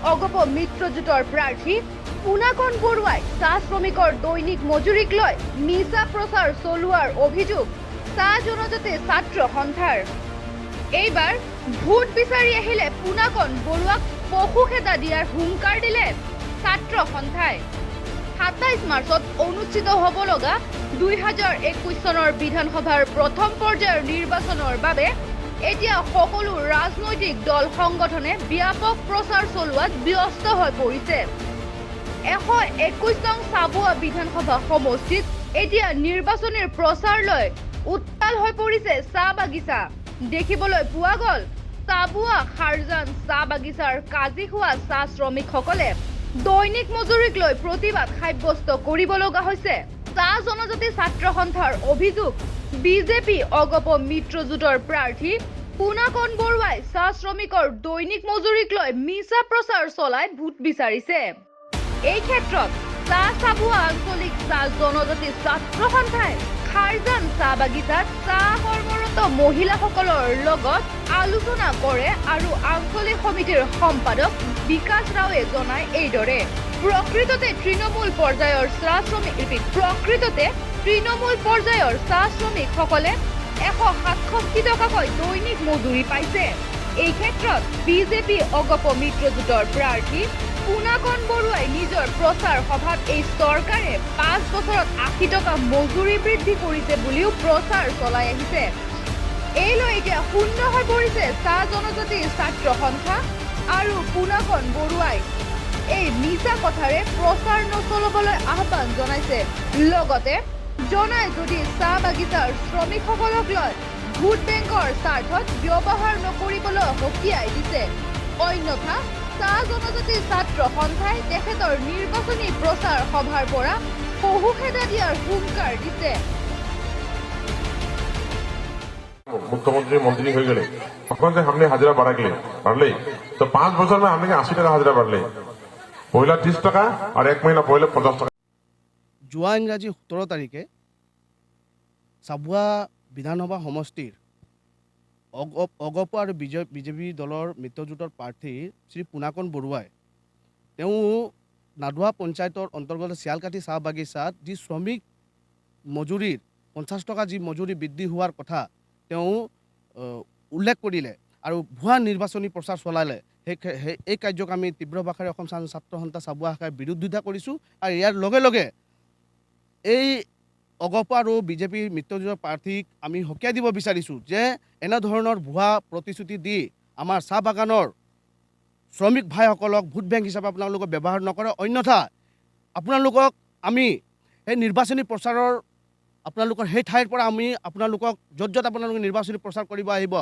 অগপ মিত্ৰজোঁটৰ প্ৰাৰ্থী পুনাকণ বৰুৱাই চাহ শ্ৰমিকৰ দৈনিক মজুৰিক লৈ মিছা প্ৰচাৰ চলোৱাৰ অভিযোগ চাহ জনজাতি ছাত্ৰ সন্থাৰ। এইবাৰ ভোট বিচাৰি আহিলে পুনাকণ বৰুৱাক পশু খেদা দিয়াৰ হুংকাৰ দিলে ছাত্ৰ সন্থাই। ২৭ মাৰ্চত অনুষ্ঠিত হ'ব লগা ২০২১ চনৰ বিধানসভাৰ প্ৰথম পৰ্যায়ৰ নিৰ্বাচনৰ বাবে এতিয়া সকলো ৰাজনৈতিক দল সংগঠনে ব্যাপক প্ৰচাৰ চলোৱাত ব্যস্ত হৈ পৰিছে। ১২১ নং চাবুৱা বিধানসভা সমষ্টিত এতিয়া নিৰ্বাচনীৰ প্ৰচাৰ লৈ উত্তাল হৈ পৰিছে চাহ বাগিচা। দেখিবলৈ পোৱা গ'ল চাবুৱা খাৰজান চাহ বাগিচাৰ কাজি খোৱা চাহ শ্ৰমিকসকলে দৈনিক মজুৰিক লৈ প্ৰতিবাদ সাব্যস্ত কৰিব লগা হৈছে। চাহ জনজাতি ছাত্ৰ সন্থাৰ অভিযোগ বিজেপি অগপ মিত্ৰজোঁটৰ প্ৰাৰ্থী পুনাকণ বৰুৱাই চাহ শ্ৰমিকৰ দৈনিক মজুৰিক লৈ মিছা প্ৰচাৰ চলাই ভোট বিচাৰিছে। এই ক্ষেত্ৰত চাহ চাবুৱা আঞ্চলিক চাহ জনজাতি ছাত্ৰ সন্থাই খাৰজান চাহ বাগিচাত চাহ কৰ্মৰত মহিলাসকলৰ লগত আলোচনা কৰে আৰু আঞ্চলিক সমিতিৰ সম্পাদক বিকাশ ৰাৱে জনায় এইদৰে। প্ৰকৃততে তৃণমূল পৰ্যায়ৰ চাহ শ্ৰমিকসকলে ১৬৭ টকাকৈ দৈনিক মজুৰি পাইছে। এই ক্ষেত্ৰত বিজেপি অগপ মিত্ৰজোঁটৰ প্ৰাৰ্থী পুনাকণ বৰুৱাই নিজৰ প্ৰচাৰ সভাত এই চৰকাৰে ৫ বছৰত ৮০ টকা মজুৰি বৃদ্ধি কৰিছে বুলিও প্ৰচাৰ চলাই আহিছে। এই লৈ এতিয়া শূন্য হৈ পৰিছে চাহ জনজাতিৰ ছাত্ৰ সন্থা আৰু পুনাকণ বৰুৱাই এই মিছা কথাৰে প্ৰচাৰ নচলাবলৈ আহ্বান জনাইছে। লগতে জনাই যদি চাহ বাগিচাৰ শ্ৰমিকসকলক লৈ ভোট বেংকৰ স্বাৰ্থত ব্যৱহাৰ নকৰিবলৈ সকীয়াই দিছে। অন্যথা চাহ জনজাতিৰ ছাত্ৰ সন্থাই তেখেতৰ নিৰ্বাচনী প্ৰচাৰ সভাৰ পৰা পশু খেদা দিয়ার হুঙ্কার দিছে। मुख्यमंत्री मंत्री हो गए से हमने हाजिरा बढ़ले तो 5 बছর में हमने 80 টাকা हाजिरा बढ़ले पहला 30 টাকা और 1 महीना पहले 50 টাকা। যোৱা ইংৰাজী 17 তাৰিখে চাবুৱা বিধানসভা সমষ্টিৰ অগপ আৰু বিজেপি দলৰ মিত্ৰজোঁটৰ প্ৰাৰ্থী শ্ৰী পুনাকণ বৰুৱাই নাডুৱা পঞ্চায়তৰ অন্তৰ্গত শিয়ালকাঠি চাহ বাগিচাত যি শ্ৰমিক মজুৰিৰ 50 টকা যি মজুৰি বৃদ্ধি হোৱাৰ কথা উল্লেখ কৰিলে আৰু ভুৱা নিৰ্বাচনী প্ৰচাৰ চলালে। এই কাৰ্যক আমি তীব্ৰ ভাষাৰে অসম ছাত্ৰ সন্থা চাবুৱা শাখাই বিৰোধিতা কৰিছোঁ আৰু ইয়াৰ লগে লগে এই অগপ আৰু বিজেপিৰ মিত্ৰজোঁটৰ প্ৰাৰ্থীক আমি সকীয়াই দিব বিচাৰিছোঁ যে এনেধৰণৰ ভুৱা প্ৰতিশ্ৰুতি দি আমাৰ চাহ বাগানৰ শ্ৰমিক ভাইসকলক ভোট বেংক হিচাপে আপোনালোকে ব্যৱহাৰ নকৰে। অন্যথা আপোনালোকক আমি এই নিৰ্বাচনী প্ৰচাৰৰ আপোনালোকৰ সেই ঠাইৰ পৰা আমি আপোনালোকক য'ত আপোনালোকে নিৰ্বাচনী প্ৰচাৰ কৰিব আহিব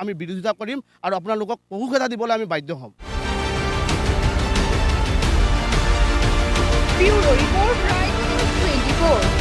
আমি বিৰোধিতা কৰিম আৰু আপোনালোকক পশু খেদা দিবলৈ আমি বাধ্য হ'ম। Bureau report, right news 24।